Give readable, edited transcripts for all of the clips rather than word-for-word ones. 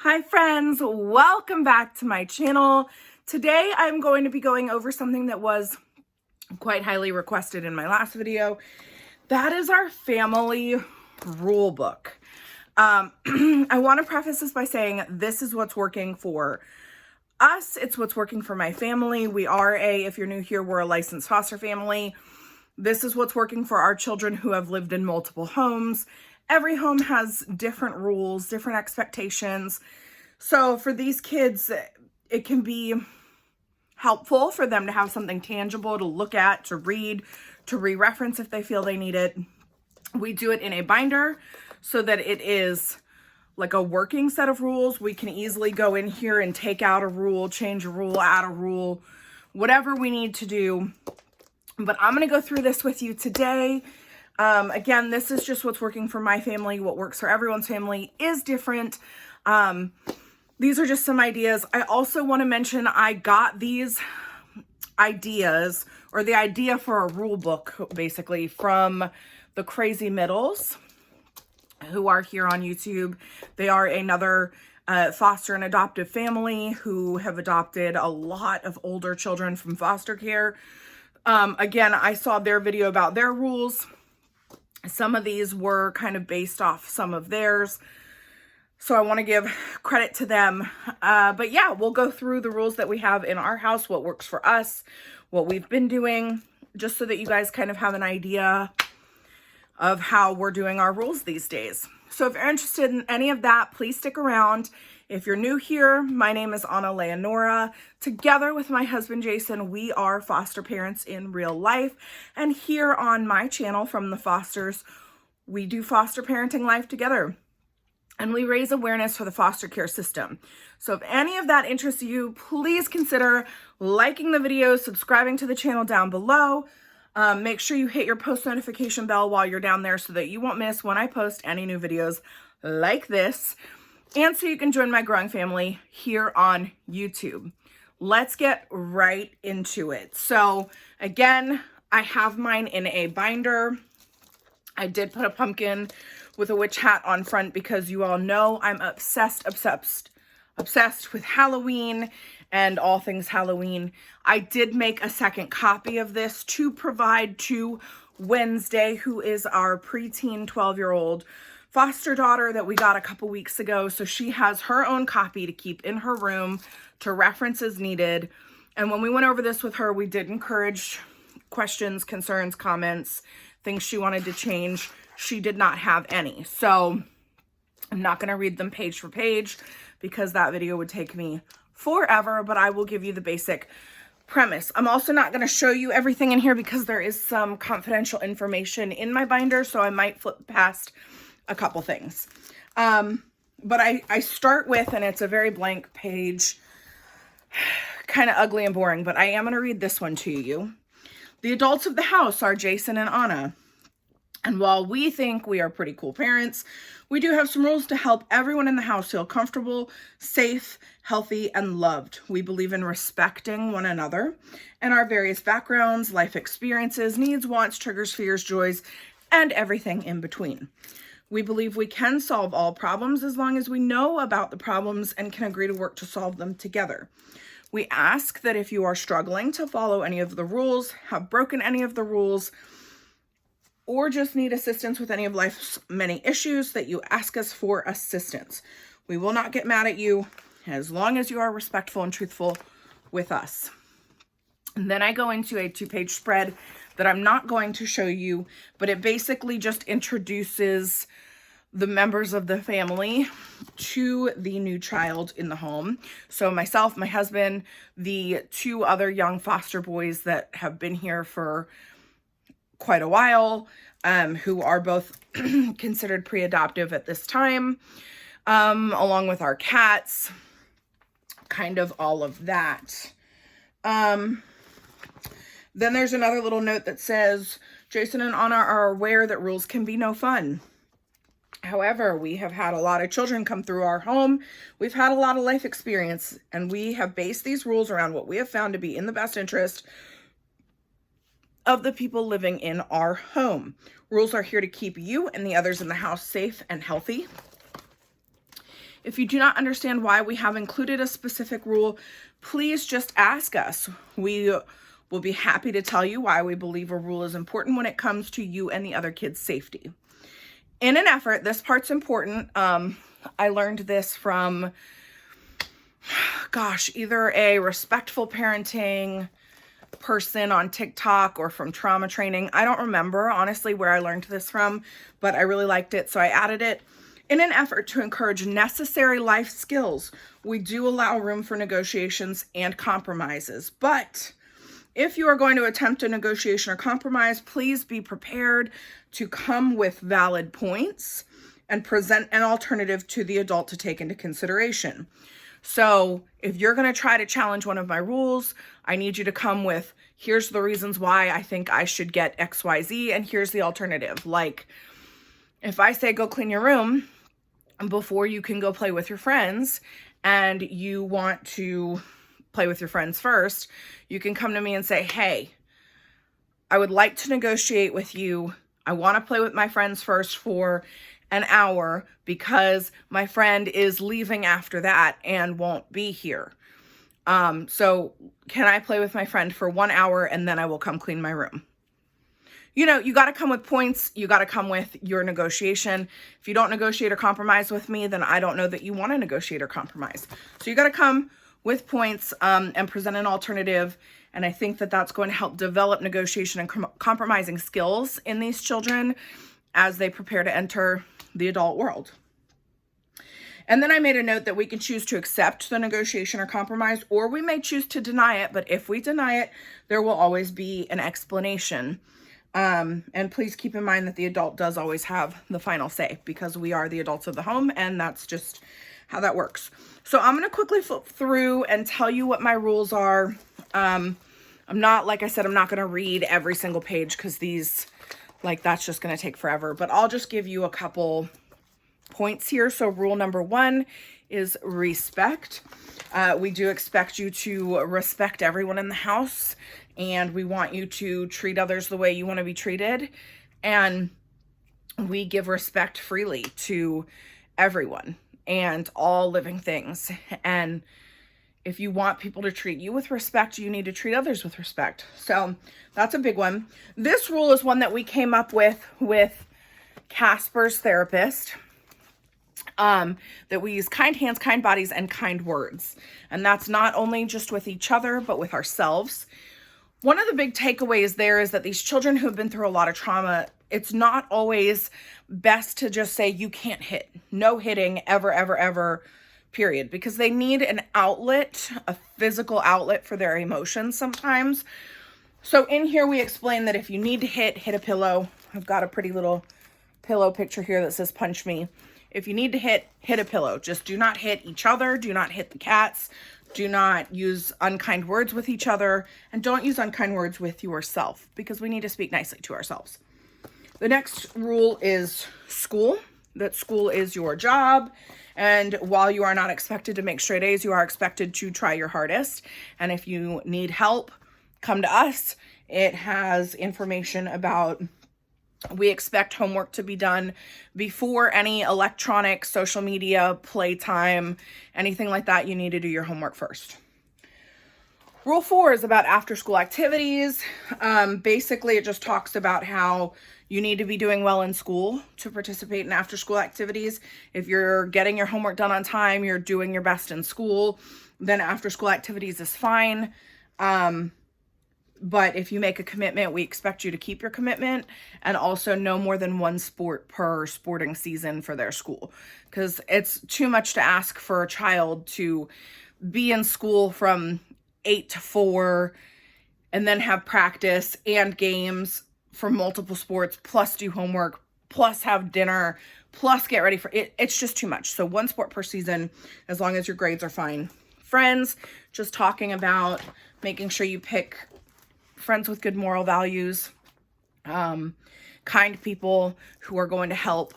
Hi friends, welcome back to my channel. Today I'm going to be going over something that was quite highly requested in my last video. That is our family rule book. I want to preface this by saying this is what's working for us. It's what's working for my family. If you're new here, we're a licensed foster family. This is what's working for our children who have lived in multiple homes. Every home has different rules, different expectations. So for these kids, it can be helpful for them to have something tangible to look at, to read, to re-reference if they feel they need it. We do it in a binder so that it is like a working set of rules. We can easily go in here and take out a rule, change a rule, add a rule, whatever we need to do. But I'm going to go through this with you today. Again, this is just what's working for my family. What works for everyone's family is different. These are just some ideas. I also want to mention I got these ideas, or the idea for a rule book, basically, from the Crazy Middles, who are here on YouTube. They are another foster and adoptive family who have adopted a lot of older children from foster care. Again, I saw their video about their rules. Some of these were kind of based off some of theirs. So I want to give credit to them. But yeah, we'll go through the rules that we have in our house, what works for us, what we've been doing, just so that you guys kind of have an idea of how we're doing our rules these days. So if you're interested in any of that, please stick around. If you're new here, my name is Anna Leonora. Together with my husband, Jason, we are foster parents in real life. And here on my channel, From the Fosters, we do foster parenting life together. And we raise awareness for the foster care system. So if any of that interests you, please consider liking the video, subscribing to the channel down below. Make sure you hit your post notification bell while you're down there so that you won't miss when I post any new videos like this. And so you can join my growing family here on YouTube. Let's get right into it. So again, I have mine in a binder. I did put a pumpkin with a witch hat on front because you all know I'm obsessed with Halloween and all things Halloween. I did make a second copy of this to provide to Wednesday, who is our preteen 12-year-old foster daughter that we got a couple weeks ago. So she has her own copy to keep in her room to reference as needed. And when we went over this with her, we did encourage questions, concerns, comments, things she wanted to change. She did not have any. So I'm not going to read them page for page because that video would take me forever, but I will give you the basic premise. I'm also not going to show you everything in here because there is some confidential information in my binder, so I might flip past a couple things. But I start with, and it's a very blank page, kind of ugly and boring, but I am going to read this one to you. The adults of the house are Jason and Anna. And while we think we are pretty cool parents, we do have some rules to help everyone in the house feel comfortable, safe, healthy, and loved. We believe in respecting one another and our various backgrounds, life experiences, needs, wants, triggers, fears, joys, and everything in between. We believe we can solve all problems as long as we know about the problems and can agree to work to solve them together. We ask that if you are struggling to follow any of the rules, have broken any of the rules, or just need assistance with any of life's many issues, that you ask us for assistance. We will not get mad at you as long as you are respectful and truthful with us. And then I go into a 2-page spread that I'm not going to show you, but it basically just introduces the members of the family to the new child in the home. So myself, my husband, the 2 other young foster boys that have been here for quite a while, who are both considered pre-adoptive at this time, along with our cats, kind of all of that. Then there's another little note that says, Jason and Anna are aware that rules can be no fun. However, we have had a lot of children come through our home. We've had a lot of life experience, and we have based these rules around what we have found to be in the best interest of the people living in our home. Rules are here to keep you and the others in the house safe and healthy. If you do not understand why we have included a specific rule, please just ask us. We will be happy to tell you why we believe a rule is important when it comes to you and the other kids' safety. In an effort, this part's important. I learned this from, either a respectful parenting person on TikTok or from trauma training. I don't remember, honestly, where I learned this from, but I really liked it, so I added it. In an effort to encourage necessary life skills, we do allow room for negotiations and compromises. But if you are going to attempt a negotiation or compromise, please be prepared to come with valid points and present an alternative to the adult to take into consideration. So if you're going to try to challenge one of my rules, I need you to come with, here's the reasons why I think I should get XYZ, and here's the alternative. Like, if I say go clean your room before you can go play with your friends, and you want to play with your friends first, you can come to me and say, hey, I would like to negotiate with you. I want to play with my friends first for an hour because my friend is leaving after that and won't be here. So can I play with my friend for 1 hour and then I will come clean my room? You know, you got to come with points. You got to come with your negotiation. If you don't negotiate or compromise with me, then I don't know that you want to negotiate or compromise. So you got to come with points and present an alternative. And I think that that's going to help develop negotiation and compromising skills in these children as they prepare to enter the adult world. And then I made a note that we can choose to accept the negotiation or compromise, or we may choose to deny it. But if we deny it, there will always be an explanation. And please keep in mind that the adult does always have the final say because we are the adults of the home, and that's just how that works. So I'm going to quickly flip through and tell you what my rules are. I'm not, like I said, I'm not going to read every single page because these, that's just going to take forever, but I'll just give you a couple points here. So rule number 1 is respect. We do expect you to respect everyone in the house, and we want you to treat others the way you want to be treated. And we give respect freely to everyone and all living things. And if you want people to treat you with respect, you need to treat others with respect. So that's a big one. This rule is one that we came up with Casper's therapist, that we use kind hands, kind bodies, and kind words. And that's not only just with each other, but with ourselves. One of the big takeaways there is that these children who have been through a lot of trauma, it's not always best to just say, you can't hit. No hitting ever, ever, ever, period. Because they need an outlet, a physical outlet for their emotions sometimes. So in here we explain that if you need to hit a pillow. I've got a pretty little pillow picture here that says punch me. If you need to hit a pillow. Just do not hit each other. Do not hit the cats. Do not use unkind words with each other. And don't use unkind words with yourself because we need to speak nicely to ourselves. The next rule is school. That school is your job. And while you are not expected to make straight A's, you are expected to try your hardest. And if you need help, come to us. It has information about, we expect homework to be done before any electronic, social media, playtime, anything like that. You need to do your homework first. Rule 4 is about after-school activities. Basically, it just talks about how you need to be doing well in school to participate in after-school activities. If you're getting your homework done on time, you're doing your best in school, then after-school activities is fine. But if you make a commitment, we expect you to keep your commitment, and also no more than 1 sport per sporting season for their school, because it's too much to ask for a child to be in school from 8 to 4 and then have practice and games for multiple sports, plus do homework, plus have dinner, plus get ready for it. It's just too much. So 1 sport per season, as long as your grades are fine. Friends, just talking about making sure you pick friends with good moral values, kind people who are going to help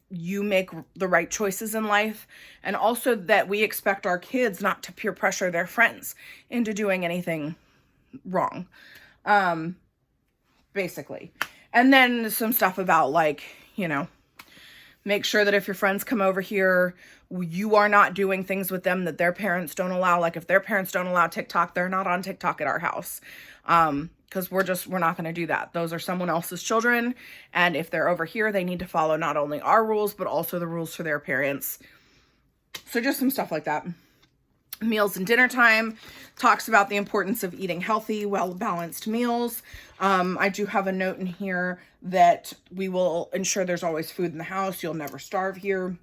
you make the right choices in life. And also that we expect our kids not to peer pressure their friends into doing anything wrong, basically. And then some stuff about make sure that if your friends come over here, You are not doing things with them that their parents don't allow. Like if their parents don't allow TikTok, they're not on TikTok at our house. Because we're not going to do that. Those are someone else's children. And if they're over here, they need to follow not only our rules, but also the rules for their parents. So just some stuff like that. Meals and dinner time talks about the importance of eating healthy, well-balanced meals. I do have a note in here that we will ensure there's always food in the house. You'll never starve here.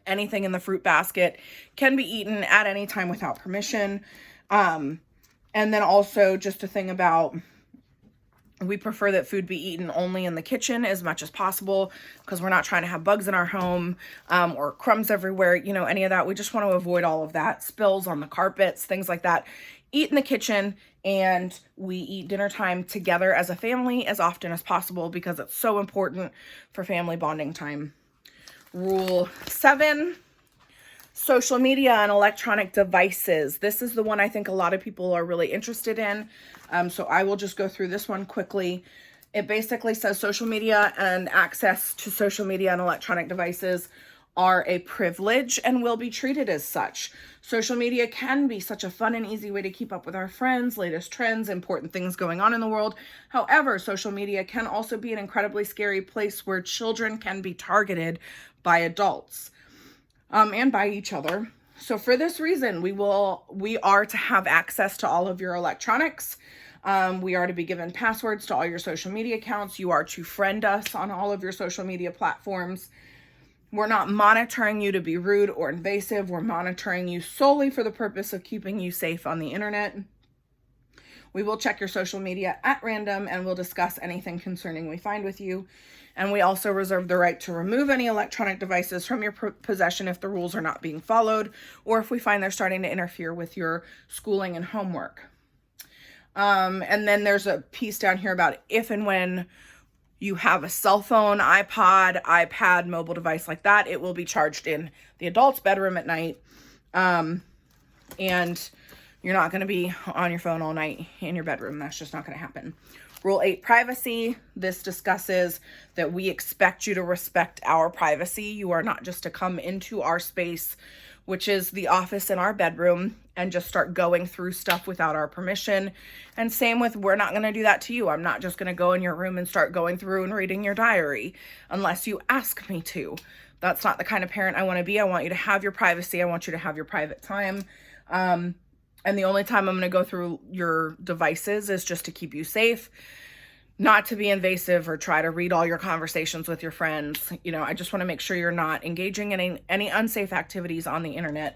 Anything in the fruit basket can be eaten at any time without permission. And then also just a thing about, we prefer that food be eaten only in the kitchen as much as possible because we're not trying to have bugs in our home or crumbs everywhere, any of that. We just want to avoid all of that. Spills on the carpets, things like that. Eat in the kitchen, and we eat dinner time together as a family as often as possible because it's so important for family bonding time. Rule 7. Social media and electronic devices. This is the one I think a lot of people are really interested in. So I will just go through this one quickly. It basically says social media and access to social media and electronic devices are a privilege and will be treated as such. Social media can be such a fun and easy way to keep up with our friends, latest trends, important things going on in the world. However, social media can also be an incredibly scary place where children can be targeted by adults. And by each other. So for this reason, we are to have access to all of your electronics. We are to be given passwords to all your social media accounts. You are to friend us on all of your social media platforms. We're not monitoring you to be rude or invasive. We're monitoring you solely for the purpose of keeping you safe on the internet. We will check your social media at random and we'll discuss anything concerning we find with you. And we also reserve the right to remove any electronic devices from your possession if the rules are not being followed, or if we find they're starting to interfere with your schooling and homework. And then there's a piece down here about if and when you have a cell phone, iPod, iPad, mobile device like that, it will be charged in the adult's bedroom at night. And you're not going to be on your phone all night in your bedroom. That's just not going to happen. Rule 8, privacy. This discusses that we expect you to respect our privacy. You are not just to come into our space, which is the office in our bedroom, and just start going through stuff without our permission. And same with, we're not going to do that to you. I'm not just going to go in your room and start going through and reading your diary unless you ask me to. That's not the kind of parent I want to be. I want you to have your privacy. I want you to have your private time. And the only time I'm going to go through your devices is just to keep you safe, not to be invasive or try to read all your conversations with your friends. I just want to make sure you're not engaging in any unsafe activities on the internet.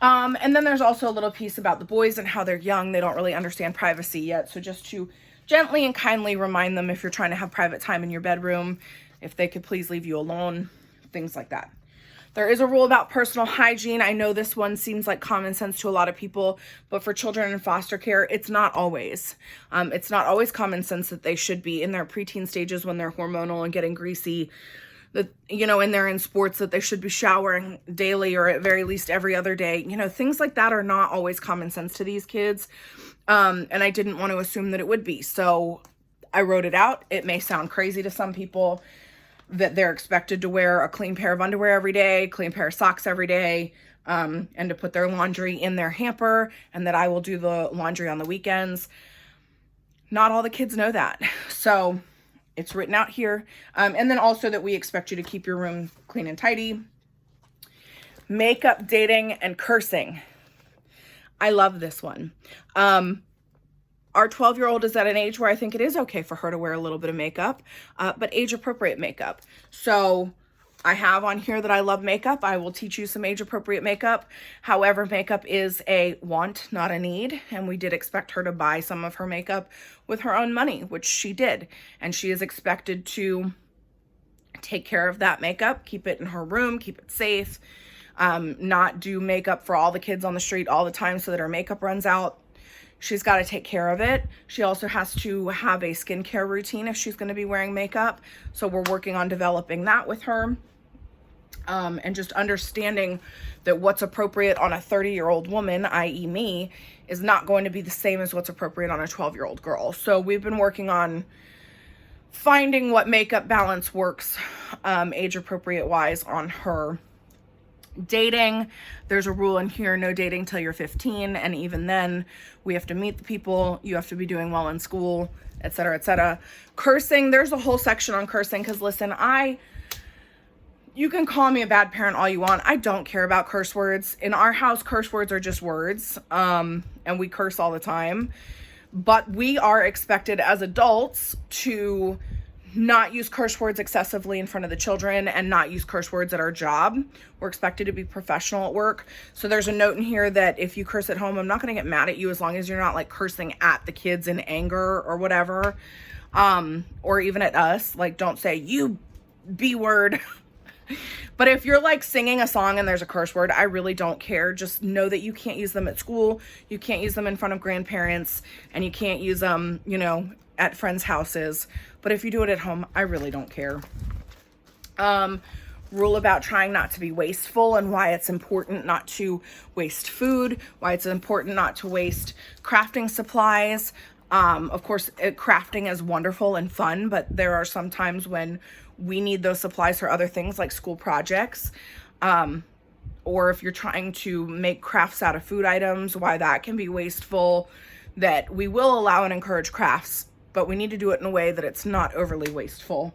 And then there's also a little piece about the boys and how they're young. They don't really understand privacy yet. So just to gently and kindly remind them, if you're trying to have private time in your bedroom, if they could please leave you alone, things like that. There is a rule about personal hygiene. I know this one seems like common sense to a lot of people, but for children in foster care, it's not always. It's not always common sense that they should be in their preteen stages when they're hormonal and getting greasy, that, and they're in sports, that they should be showering daily or at very least every other day. Things like that are not always common sense to these kids. And I didn't want to assume that it would be. So I wrote it out. It may sound crazy to some people that they're expected to wear a clean pair of underwear every day, clean pair of socks every day, and to put their laundry in their hamper, and that I will do the laundry on the weekends. Not all the kids know that. So it's written out here. And then also that we expect you to keep your room clean and tidy. Makeup, dating, and cursing. I love this one. Our 12-year-old is at an age where I think it is okay for her to wear a little bit of makeup, but age-appropriate makeup. So I have on here that I love makeup. I will teach you some age-appropriate makeup. However, makeup is a want, not a need. And we did expect her to buy some of her makeup with her own money, which she did. And she is expected to take care of that makeup, keep it in her room, keep it safe, not do makeup for all the kids on the street all the time so that her makeup runs out. She's got to take care of it. She also has to have a skincare routine if she's going to be wearing makeup. So we're working on developing that with her. And just understanding that what's appropriate on a 30-year-old woman, i.e. me, is not going to be the same as what's appropriate on a 12-year-old girl. So we've been working on finding what makeup balance works age-appropriate wise on her Dating, there's a rule in here, no dating till you're 15, and even then we have to meet the people, you have to be doing well in school, etc., etc. Cursing, there's a whole section on cursing, because listen, you can call me a bad parent all you want. I don't care about curse words. In our house, curse words are just words, and we curse all the time. But we are expected as adults to not use curse words excessively in front of the children and not use curse words at our job. We're expected to be professional at work. So there's a note in here that if you curse at home, I'm not going to get mad at you as long as you're not like cursing at the kids in anger or whatever. Or even at us. Like, don't say you B word. But if you're like singing a song and there's a curse word, I really don't care. Just know that you can't use them at school. You can't use them in front of grandparents, and you can't use them, you know, at friends' houses. But if you do it at home, I really don't care. Rule about trying not to be wasteful and why it's important not to waste food, why it's important not to waste crafting supplies. Of course, crafting is wonderful and fun, but there are some times when we need those supplies for other things like school projects. Or if you're trying to make crafts out of food items, why that can be wasteful, that we will allow and encourage crafts, but we need to do it in a way that it's not overly wasteful.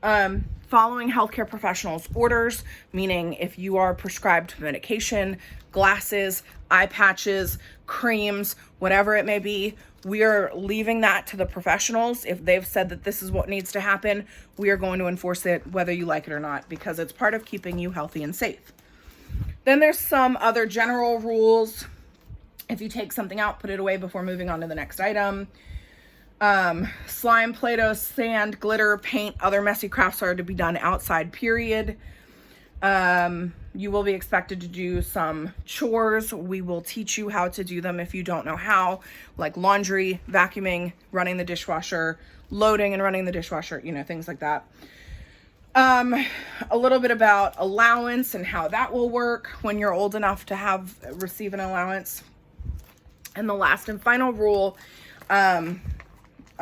Following healthcare professionals' orders, meaning if you are prescribed medication, glasses, eye patches, creams, whatever it may be, we are leaving that to the professionals. If they've said that this is what needs to happen, we are going to enforce it whether you like it or not, because it's part of keeping you healthy and safe. Then there's some other general rules. If you take something out, put it away before moving on to the next item. Slime, Play-Doh, sand, glitter, paint, other messy crafts are to be done outside, period. You will be expected to do some chores. We will teach you how to do them if you don't know how, like laundry, vacuuming, running the dishwasher, loading and running the dishwasher, you know, things like that. A little bit about allowance and how that will work when you're old enough to receive an allowance. And the last and final rule, I'm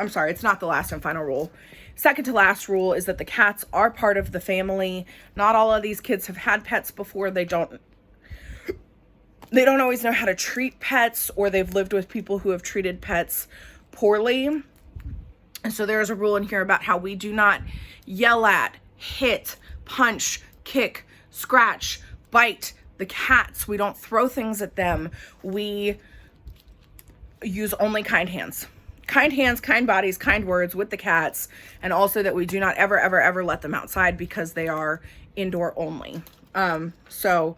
sorry, it's not the last and final rule. Second to last rule is that the cats are part of the family. Not all of these kids have had pets before. They don't always know how to treat pets, or they've lived with people who have treated pets poorly. And so there's a rule in here about how we do not yell at, hit, punch, kick, scratch, bite the cats. We don't throw things at them. We use only kind hands. Kind hands, kind bodies, kind words with the cats, and also that we do not ever, ever, ever let them outside because they are indoor only. So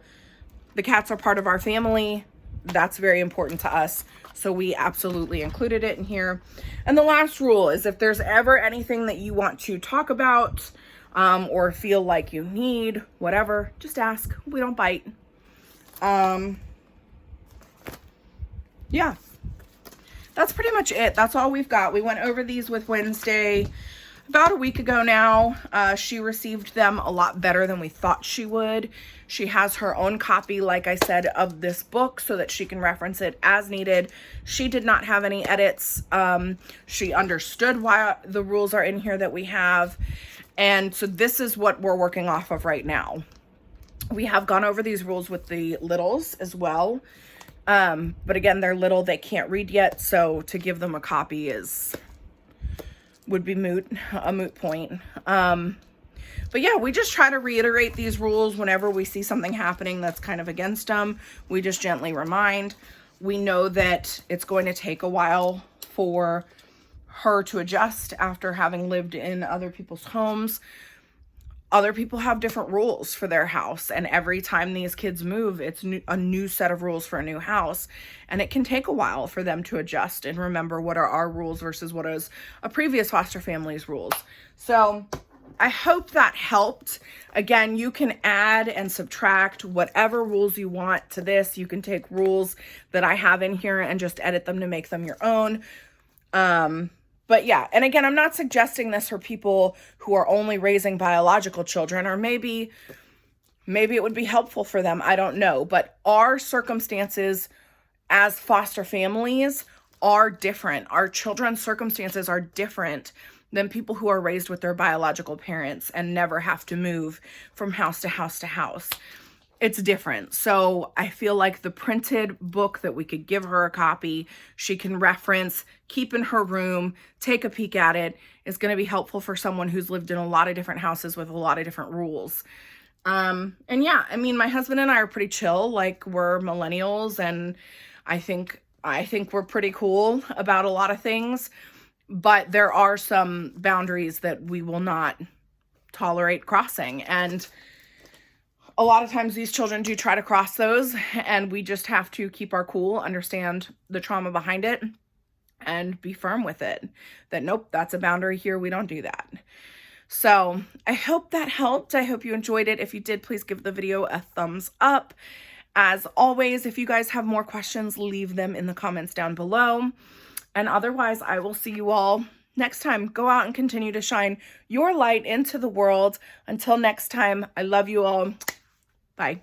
the cats are part of our family. That's very important to us. So we absolutely included it in here. And the last rule is if there's ever anything that you want to talk about, or feel like you need, whatever, just ask. We don't bite. Yeah. That's pretty much it. That's all we've got. We went over these with Wednesday about a week ago now. She received them a lot better than we thought she would. She has her own copy, like I said, of this book so that she can reference it as needed. She did not have any edits. She understood why the rules are in here that we have. And so this is what we're working off of right now. We have gone over these rules with the littles as well. But again, they're little, they can't read yet, so to give them a copy would be a moot point. But yeah, we just try to reiterate these rules whenever we see something happening that's kind of against them. We just gently remind. We know that it's going to take a while for her to adjust after having lived in other people's homes. Other people have different rules for their house, and every time these kids move, it's a new set of rules for a new house, and it can take a while for them to adjust and remember what are our rules versus what is a previous foster family's rules. So I hope that helped. Again, you can add and subtract whatever rules you want to this. You can take rules that I have in here and just edit them to make them your own. But yeah, and again, I'm not suggesting this for people who are only raising biological children, or maybe it would be helpful for them. I don't know. But our circumstances as foster families are different. Our children's circumstances are different than people who are raised with their biological parents and never have to move from house to house to house. it's different. So I feel like the printed book that we could give her a copy, she can reference, keep in her room, take a peek at it, is going to be helpful for someone who's lived in a lot of different houses with a lot of different rules. And yeah, I mean, my husband and I are pretty chill. Like, we're millennials, and I think we're pretty cool about a lot of things, but there are some boundaries that we will not tolerate crossing. And a lot of times these children do try to cross those, and we just have to keep our cool, understand the trauma behind it, and be firm with it. That, nope, that's a boundary here. We don't do that. So I hope that helped. I hope you enjoyed it. If you did, please give the video a thumbs up. As always, if you guys have more questions, leave them in the comments down below. And otherwise, I will see you all next time. Go out and continue to shine your light into the world. Until next time, I love you all. Bye.